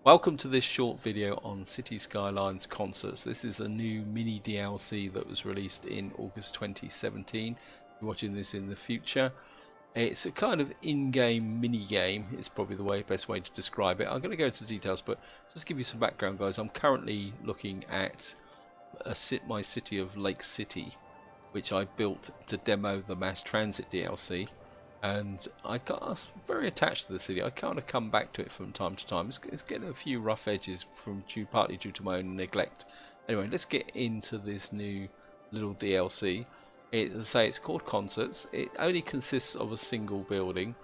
Welcome to this short video on Cities Skylines concerts. This is a new mini DLC that was released in August 2017. You're watching this in the future. It's a kind of in-game mini-game, it's probably the best way to describe it. I'm going to go into details, but just to give you some background, guys. I'm currently looking at my city of Lake City, which I built to demo the mass transit DLC. And I got very attached to the city. I kind of come back to it from time to time. It's getting a few rough edges partly due to my own neglect. Anyway, let's get into this new little DLC. It's called Concerts. It only consists of a single building,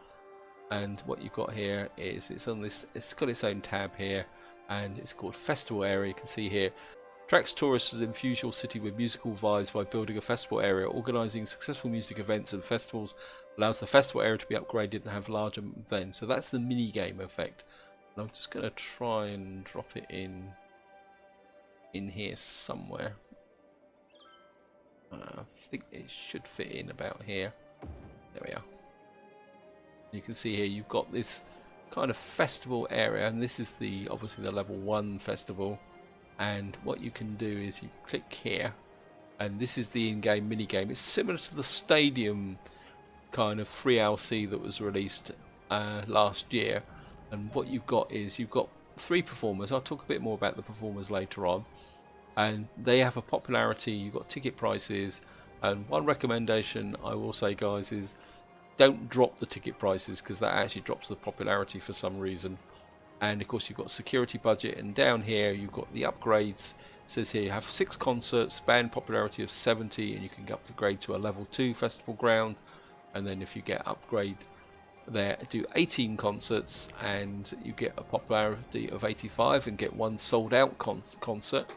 and what you've got here is it's got its own tab here, and it's called Festival Area. You can see here. Attracts tourists and infuse your city with musical vibes by building a festival area. Organising successful music events and festivals allows the festival area to be upgraded and have larger events. So that's the mini game effect. And I'm just going to try and drop it in here somewhere. I think it should fit in about here. There we are. You can see here you've got this kind of festival area, and this is obviously the level 1 festival. And what you can do is you click here, and this is the in-game mini-game. It's similar to the Stadium kind of free LC that was released last year. And what you've got is you've got 3 performers. I'll talk a bit more about the performers later on. And they have a popularity. You've got ticket prices. And one recommendation I will say, guys, is don't drop the ticket prices, because that actually drops the popularity for some reason. And of course you've got security budget, and down here you've got the upgrades. It says here you have 6 concerts, band popularity of 70, and you can upgrade to a level 2 festival ground. And then if you get upgrade there, do 18 concerts and you get a popularity of 85 and get 1 sold out concert,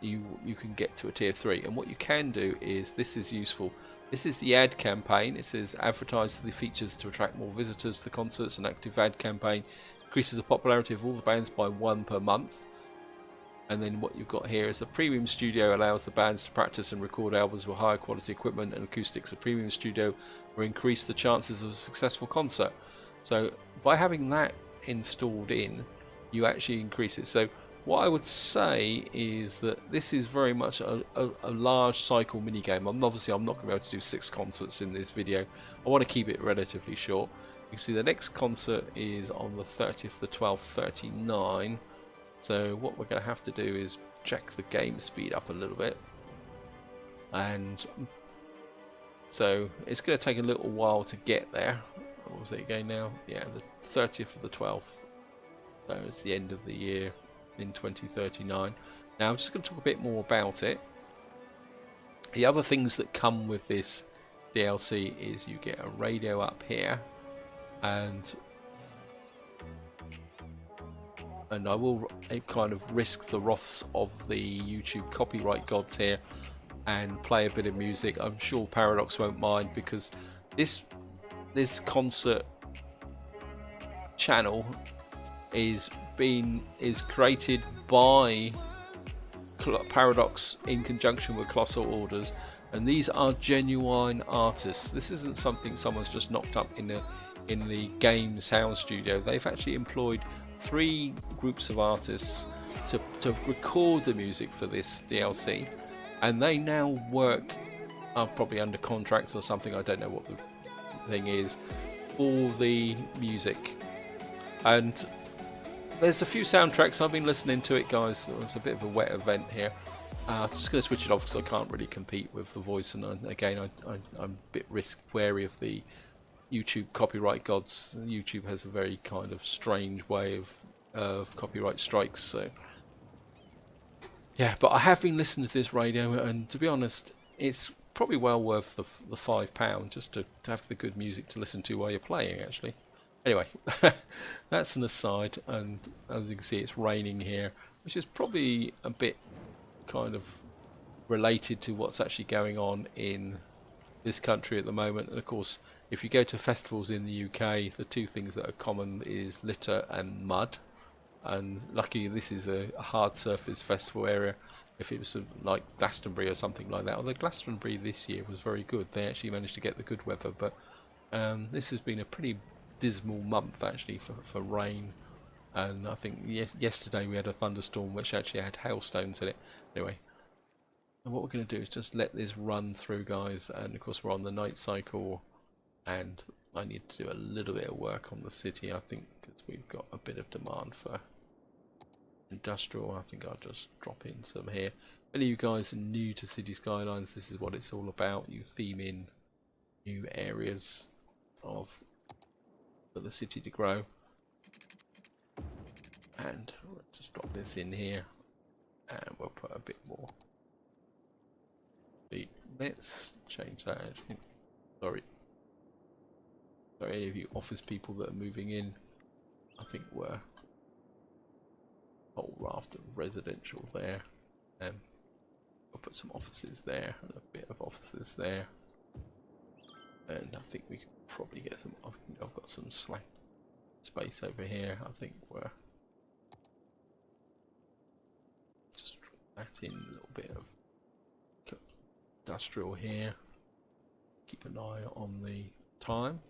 you can get to a tier 3. And what you can do is, this is useful. This is the ad campaign. It says advertise the features to attract more visitors to the concerts. An active ad campaign increases the popularity of all the bands by 1 per month. And then what you've got here is the premium studio allows the bands to practice and record albums with higher quality equipment and acoustics. A premium studio will increase the chances of a successful concert. So by having that installed in, you actually increase it. So what I would say is that this is very much a large cycle mini game. Obviously I'm not going to be able to do 6 concerts in this video. I want to keep it relatively short. You can see the next concert is on the 30th, the 12th, 39. So what we're going to have to do is check the game speed up a little bit. And so it's going to take a little while to get there. What was it again now? Yeah, the 30th of the 12th. That was the end of the year in 2039. Now I'm just going to talk a bit more about it. The other things that come with this DLC is you get a radio up here. And I will kind of risk the wraths of the YouTube copyright gods here and play a bit of music. I'm sure Paradox won't mind, because this concert channel is created by Paradox in conjunction with Colossal Orders, and these are genuine artists. This isn't something someone's just knocked up in the game sound studio. They've actually employed 3 groups of artists to record the music for this DLC, and they now work probably under contract or something, I don't know what the thing is, for the music. And there's a few soundtracks. I've been listening to it, guys. It's a bit of a wet event here. I'm just going to switch it off because I can't really compete with the voice, and again I'm a bit wary of the YouTube copyright gods. YouTube has a very kind of strange way of copyright strikes. So yeah, but I have been listening to this radio, and to be honest, it's probably well worth the £5 just to have the good music to listen to while you're playing, actually. Anyway, that's an aside, and as you can see it's raining here, which is probably a bit kind of related to what's actually going on in this country at the moment. And of course, if you go to festivals in the UK, the 2 things that are common is litter and mud. And luckily this is a hard surface festival area. If it was like Glastonbury or something like that, although Glastonbury this year was very good, they actually managed to get the good weather, but this has been a pretty dismal month actually for rain And I think yesterday we had a thunderstorm which actually had hailstones in it. Anyway, and what we're going to do is just let this run through, guys, and of course we're on the night cycle, and I need to do a little bit of work on the city, I think, because we've got a bit of demand for industrial. I think I'll just drop in some here. If any of you guys are new to City Skylines, this is what it's all about. You theme in new areas for the city to grow. And we'll just drop this in here, and we'll put a bit more. Let's change that. Sorry, any of you office people that are moving in, I think we're a whole raft of residential there. I'll put some offices there and a bit of offices there, and I think we can probably get some. I've got some slack space over here. I think we're just drop that in, a little bit of industrial here. Keep an eye on the time,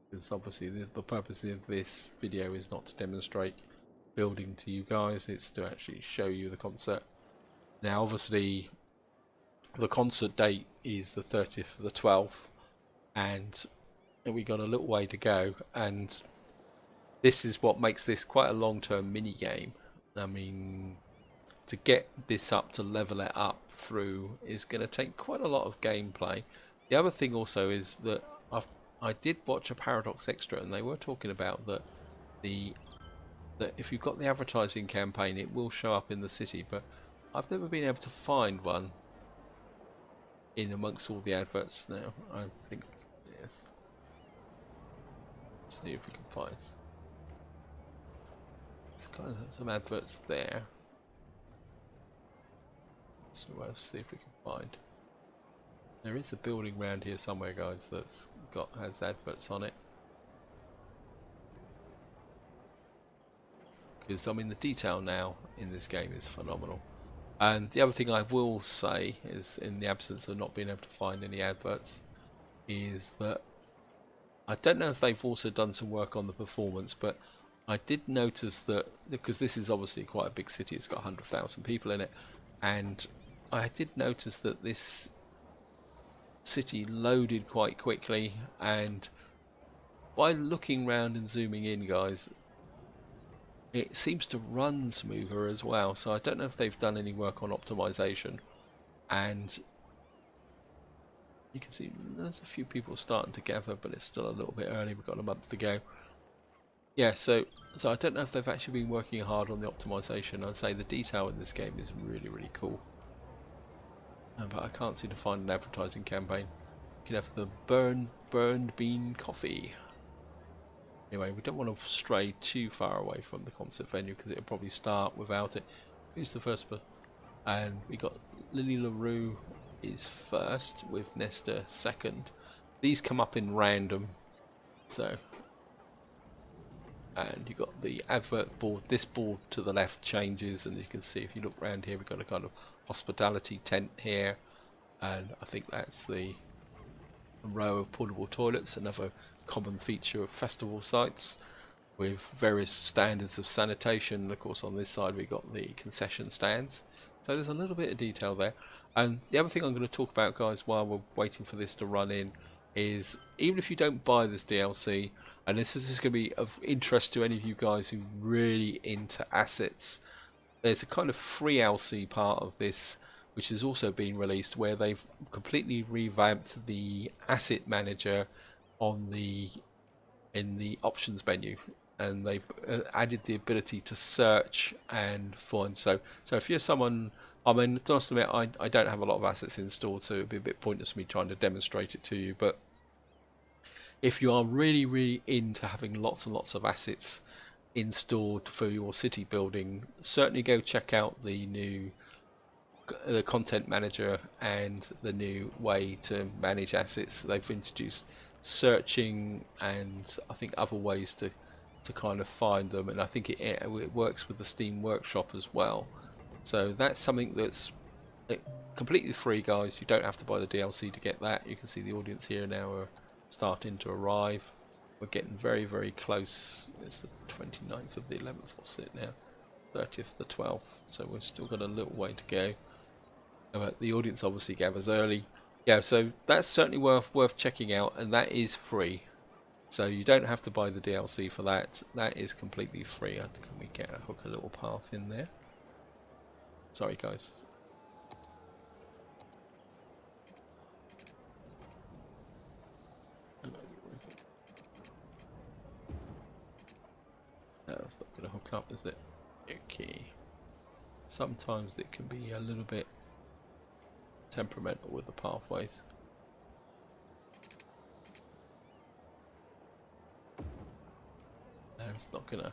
because obviously the purpose of this video is not to demonstrate building to you guys, it's to actually show you the concert. Now obviously the concert date is the 30th of the 12th, and we got a little way to go, and this is what makes this quite a long-term mini game. I mean, to get this up, to level it up through, is going to take quite a lot of gameplay. The other thing also is that I did watch a Paradox Extra, and they were talking about that if you've got the advertising campaign, it will show up in the city, but I've never been able to find one in amongst all the adverts now. I think yes. Let's see if we can find some adverts there. So let's see if we can find. There is a building around here somewhere, guys, that's has adverts on it. Because I mean, the detail now in this game is phenomenal. And the other thing I will say is, in the absence of not being able to find any adverts, is that I don't know if they've also done some work on the performance, but I did notice that, because this is obviously quite a big city, it's got 100,000 people in it, and I did notice that this city loaded quite quickly, and by looking round and zooming in, guys, it seems to run smoother as well. So I don't know if they've done any work on optimization, and you can see there's a few people starting to gather, but it's still a little bit early. We've got a month to go. Yeah, so I don't know if they've actually been working hard on the optimization. I'd say the detail in this game is really, really cool. But I can't seem to find an advertising campaign. You can have the burned bean coffee. Anyway, we don't want to stray too far away from the concert venue, because it'll probably start without it. Who's the first person? And we got Lily LaRue is first, with Nesta second. These come up in random, so. And you got the advert board. This board to the left changes, and you can see if you look around here, we've got a kind of hospitality tent here, and I think that's the row of portable toilets, another common feature of festival sites, with various standards of sanitation. And of course on this side we got the concession stands, so there's a little bit of detail there. And the other thing I'm going to talk about, guys, while we're waiting for this to run in, is even if you don't buy this DLC, and this is going to be of interest to any of you guys who are really into assets, there's a kind of free LC part of this which has also been released, where they've completely revamped the asset manager in the options menu, and they've added the ability to search and find. So if you're someone, I mean, to admit, I don't have a lot of assets installed, so it'd be a bit pointless me trying to demonstrate it to you, but if you are really, really into having lots and lots of assets installed for your city building, certainly go check out the new content manager and the new way to manage assets. They've introduced searching and I think other ways to kind of find them, and I think it works with the Steam Workshop as well. So that's something that's completely free, guys. You don't have to buy the DLC to get that. You can see the audience here now are starting to arrive. we're getting very, very close. It's the 29th of the 11th. What's it now? 30th of the 12th. So we've still got a little way to go. But the audience obviously gathers early. Yeah, so that's certainly worth checking out, and that is free. So you don't have to buy the DLC for that. That is completely free. Can we hook a little path in there? Sorry, guys. No, that's not going to hook up, is it? Okay. Sometimes it can be a little bit temperamental with the pathways. No, it's not gonna.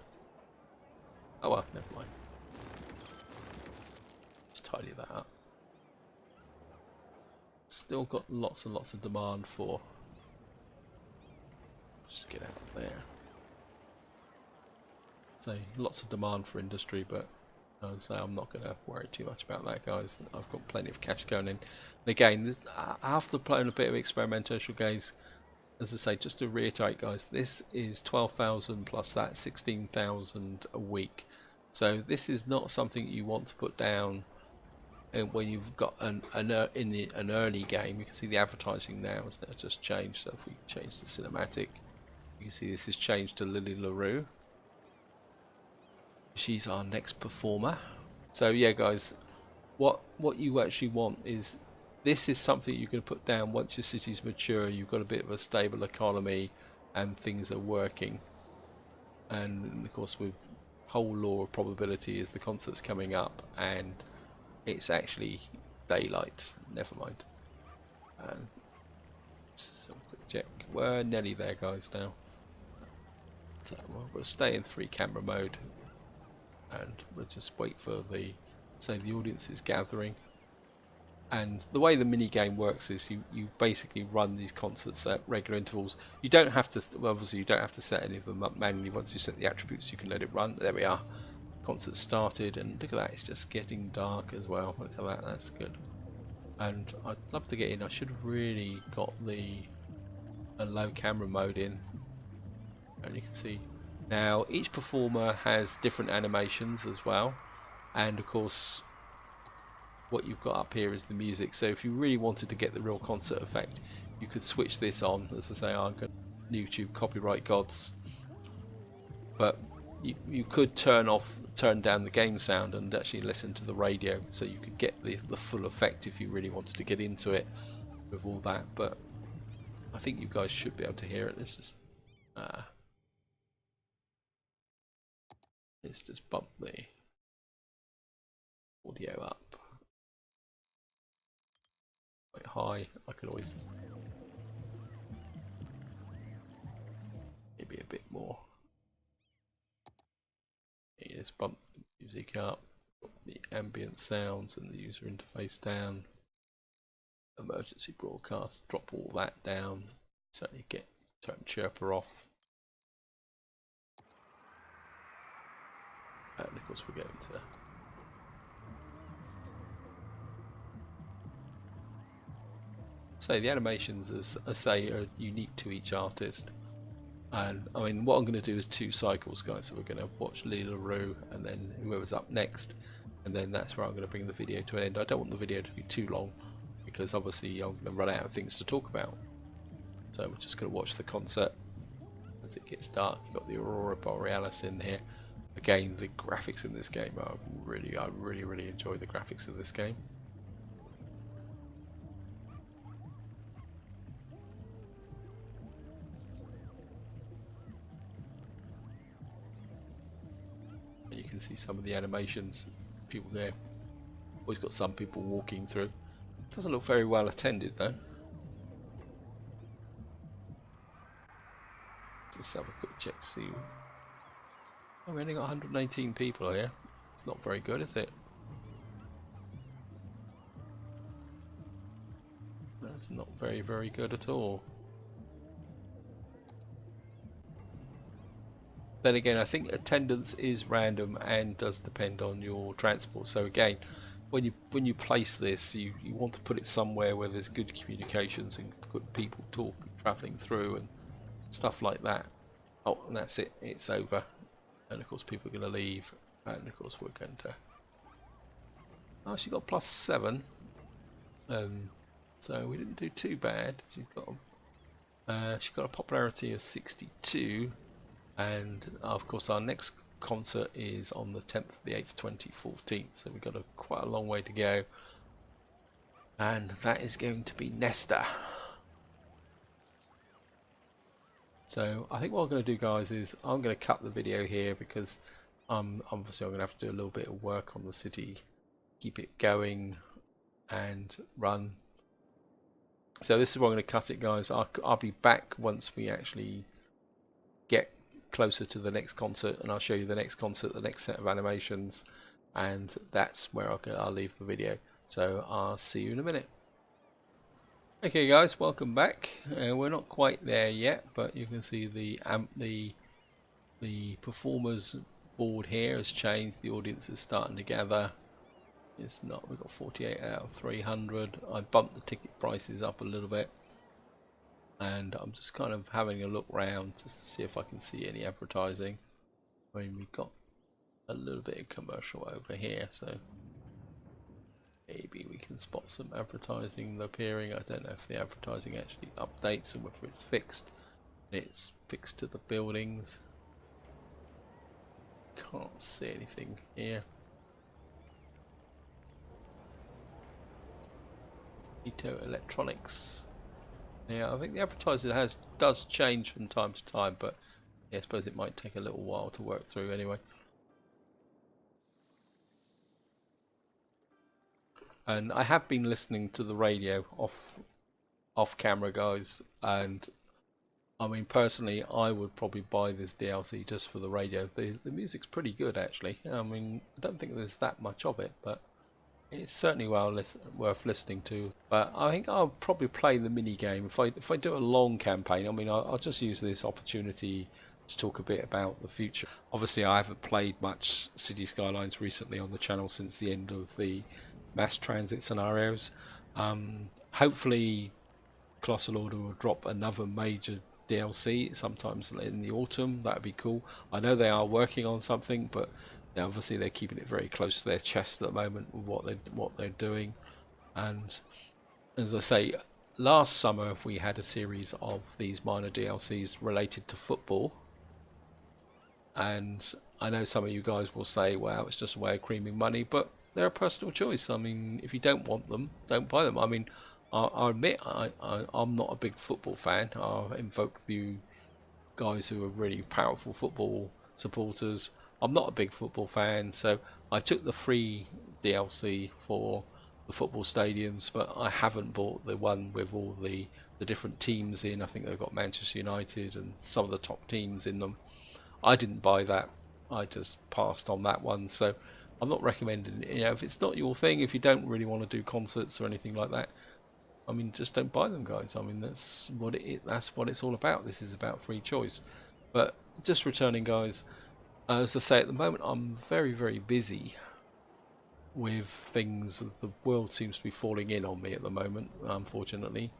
Oh well, never mind. Let's tidy that up. Still got lots and lots of demand for. Just get out of there. So lots of demand for industry, but so I'm not going to worry too much about that, guys. I've got plenty of cash going in. And again, this, after playing a bit of experimental games, as I say, just to reiterate, guys, this is 12,000 plus that 16,000 a week. So this is not something you want to put down when you've got an early game. You can see the advertising now has just changed. So if we change the cinematic, you can see this has changed to Lily LaRue. She's our next performer. So yeah, guys, what you actually want is, this is something you can put down once your city's mature, you've got a bit of a stable economy and things are working. And of course, with whole law of probability is the concert's coming up and it's actually daylight. Never mind. And some quick check. We're nearly there, guys, now. So we'll stay in 3-camera mode. And we'll just wait for the audience is gathering. And the way the mini game works is you basically run these concerts at regular intervals. You don't have to, well, obviously you don't have to set any of them up manually. Once you set the attributes, you can let it run. There we are. Concert started, and look at that, it's just getting dark as well. Look at that, that's good. And I'd love to get in. I should have really got a low camera mode in. And you can see now each performer has different animations as well, and of course what you've got up here is the music. So if you really wanted to get the real concert effect, you could switch this on. As I say, I'm going to YouTube copyright gods, but you could turn down the game sound and actually listen to the radio, so you could get the full effect if you really wanted to get into it with all that. But I think you guys should be able to hear it. Let's just bump the audio up quite high. I could always maybe a bit more. Yeah, just bump the music up, the ambient sounds and the user interface down. Emergency broadcast, drop all that down. Certainly turn chirper off. And of course we're going to say the animations, as I say, are unique to each artist. And I mean, what I'm going to do is 2 cycles, guys. So we're going to watch Lily LaRue and then whoever's up next, and then that's where I'm going to bring the video to an end. I don't want the video to be too long because obviously I'm going to run out of things to talk about. So we're just going to watch the concert as it gets dark. You've got the Aurora Borealis in here. Again, the graphics in this game are I really enjoy the graphics of this game. And you can see some of the animations, people there. Always got some people walking through. Doesn't look very well attended though. Let's have a quick check to see. Oh, we only got 118 people here. It's not very good, is it? That's not very good at all. Then again, I think attendance is random and does depend on your transport. So again, when you place this, you want to put it somewhere where there's good communications and good people travelling through and stuff like that. Oh, and that's it. It's over. And of course people are going to leave. And of course we're going to... Oh, she got +7. So we didn't do too bad. She got a popularity of 62. And of course our next concert is on the 10th of the 8th 2014, so we've got quite a long way to go, and that is going to be Nesta. So I think what I'm going to do, guys, is I'm going to cut the video here because obviously I'm going to have to do a little bit of work on the city, keep it going and run. So this is where I'm going to cut it, guys. I'll be back once we actually get closer to the next concert, and I'll show you the next concert, the next set of animations, and that's where I'll leave the video. So I'll see you in a minute. Okay guys, welcome back. We're not quite there yet, but you can see the performers board here has changed. The audience is starting to gather. It's not, we've got 48 out of 300. I bumped the ticket prices up a little bit, and I'm just kind of having a look round just to see if I can see any advertising. I mean, we've got a little bit of commercial over here, so maybe we can spot some advertising appearing. I don't know if the advertising actually updates and whether it's fixed. It's fixed to the buildings. Can't see anything here. Ito Electronics. Yeah, I think the advertising does change from time to time, but yeah, I suppose it might take a little while to work through anyway. And I have been listening to the radio off camera, guys, and I mean personally I would probably buy this DLC just for the radio. The music's pretty good actually. I mean, I don't think there's that much of it, but it's certainly worth listening to. But I think I'll probably play the mini game if I do a long campaign. I mean, I'll just use this opportunity to talk a bit about the future. Obviously, I haven't played much City Skylines recently on the channel since the end of the mass transit scenarios. Hopefully, Colossal Order will drop another major DLC sometimes in the autumn. That would be cool. I know they are working on something, but obviously they're keeping it very close to their chest at the moment with what they're doing. And as I say, last summer we had a series of these minor DLCs related to football, and I know some of you guys will say, wow, it's just a way of creaming money, but they're a personal choice. I mean, if you don't want them, don't buy them. I mean, I admit I'm not a big football fan. I invoke the guys who are really powerful football supporters. I'm not a big football fan, so I took the free DLC for the football stadiums, but I haven't bought the one with all the different teams in. I think they've got Manchester United and some of the top teams in them. I didn't buy that. I just passed on that one, so I'm not recommending it. You know, if it's not your thing, if you don't really want to do concerts or anything like that, I mean, just don't buy them, guys. I mean, that's what it's all about. This is about free choice. But just returning, guys, as I say, at the moment I'm very, very busy with things. The world seems to be falling in on me at the moment, unfortunately,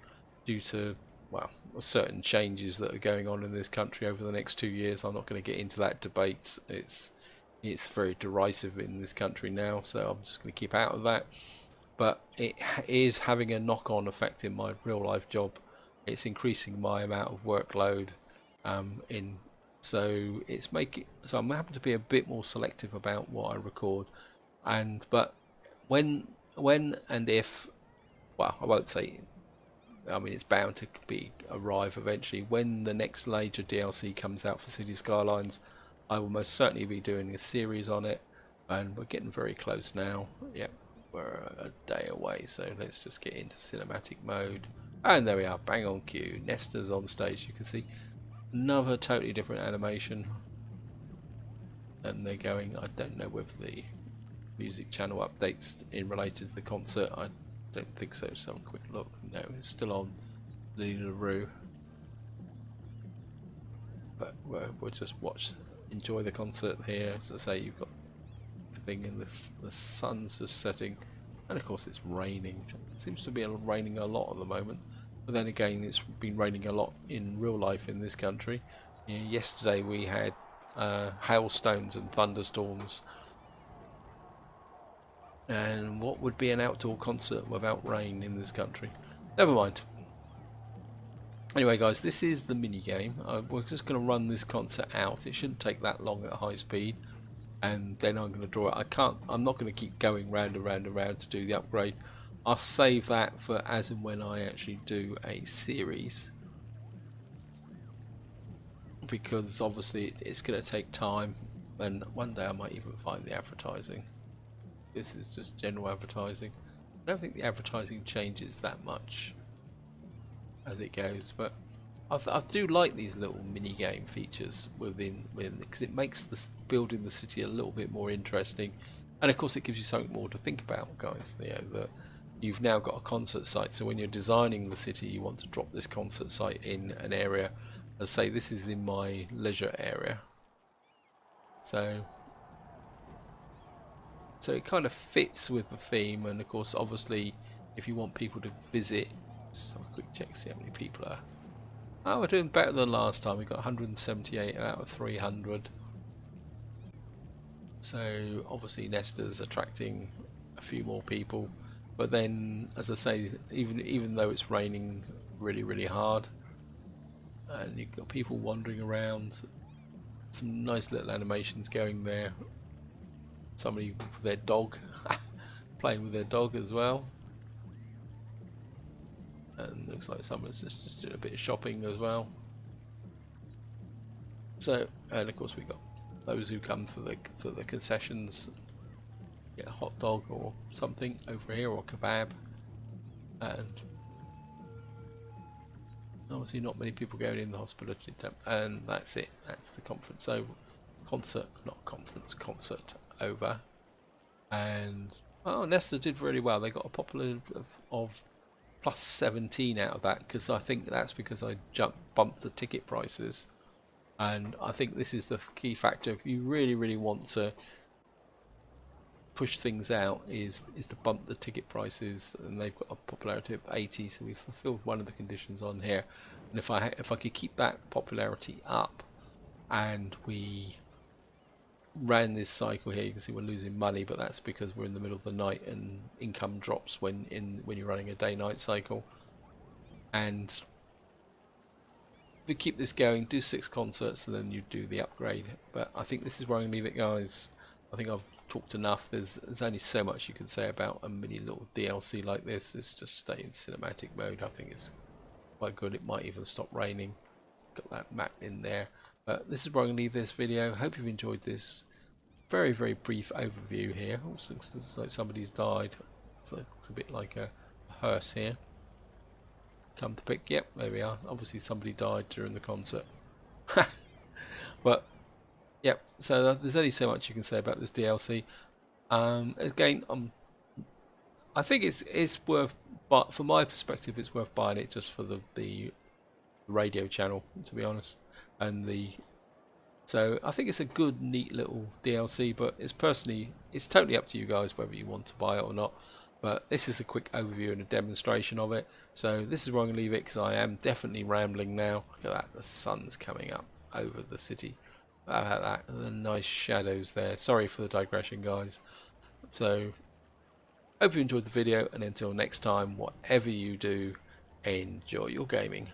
due to, well, certain changes that are going on in this country over the next 2 years. I'm not going to get into that debate. It's very derisive in this country now, so I'm just going to keep out of that. But it is having a knock-on effect in my real-life job. It's increasing my amount of workload so I'm having to be a bit more selective about what I record. But when and if, well, I won't say, I mean, it's bound to arrive eventually. When the next major DLC comes out for Cities Skylines, I will most certainly be doing a series on it, and we're getting very close now. Yep, we're a day away, so let's just get into cinematic mode. And there we are, bang on cue. Nesta's on stage, you can see. Another totally different animation. And they're going, I don't know whether the music channel updates in related to the concert. I don't think so. Just have a quick look. No, it's still on Lina LaRue. But we'll just enjoy the concert here. As I say, you've got everything in the sun's just setting, and of course it's raining. It seems to be raining a lot at the moment, but then again, it's been raining a lot in real life in this country, Yeah, yesterday we had hailstones and thunderstorms. And what would be an outdoor concert without rain in this country? Never mind. Anyway, guys, this is the mini game. We're just going to run this concert out. It shouldn't take that long at high speed, and then I'm going to draw it. I'm not going to keep going round and round and round to do the upgrade. I'll save that for as and when I actually do a series, because obviously it's going to take time, and one day I might even find the advertising. This is just general advertising. I don't think the advertising changes that much as it goes, but I do like these little mini game features within because it makes this building the city a little bit more interesting, and of course it gives you something more to think about, guys. You know, that you've now got a concert site, so when you're designing the city, you want to drop this concert site in an area. Let's say this is in my leisure area, so it kind of fits with the theme, and of course, obviously, if you want people to visit, let's have a quick check, see how many people are. Oh, we're doing better than last time. We got 178 out of 300. So obviously Nesta's attracting a few more people, but then, as I say, even though it's raining really hard, and you've got people wandering around, some nice little animations going there. Somebody with their dog, playing with their dog as well. And looks like someone's just doing a bit of shopping as well. So, and of course we got those who come for the concessions, get a hot dog or something over here, or kebab. And obviously not many people going in the hospitality, and that's it. That's the conference over. Concert over. And oh, Nesta did really well. They got a popular of plus 17 out of that, because I think that's because I bumped the ticket prices, and I think this is the key factor. If you really want to push things out, is to bump the ticket prices, and they've got a popularity of 80, so we've fulfilled one of the conditions on here. And if I could keep that popularity up, and we ran this cycle here, you can see we're losing money, but that's because we're in the middle of the night and income drops when you're running a day-night cycle. And if we keep this going, do 6 concerts, and then you do the upgrade. But I think this is where I'm going to leave it, guys. I think I've talked enough. There's only so much you can say about a mini little DLC like this. It's just stay in cinematic mode. I think it's quite good. It might even stop raining. Got that map in there. But this is where I'm going to leave this video. Hope you've enjoyed this very brief overview here. Also looks like somebody's died. So it looks a bit like a hearse here. Come to pick. Yep, there we are. Obviously somebody died during the concert. But yep, so there's only so much you can say about this DLC. Again, I think it's worth, but from my perspective, it's worth buying it just for the radio channel, to be honest, and so I think it's a good, neat little DLC. But it's totally up to you guys whether you want to buy it or not. But this is a quick overview and a demonstration of it. So this is where I'm going to leave it, because I am definitely rambling now. Look at that, the sun's coming up over the city. How about that? The nice shadows there. Sorry for the digression, guys. So hope you enjoyed the video, and until next time, whatever you do, enjoy your gaming.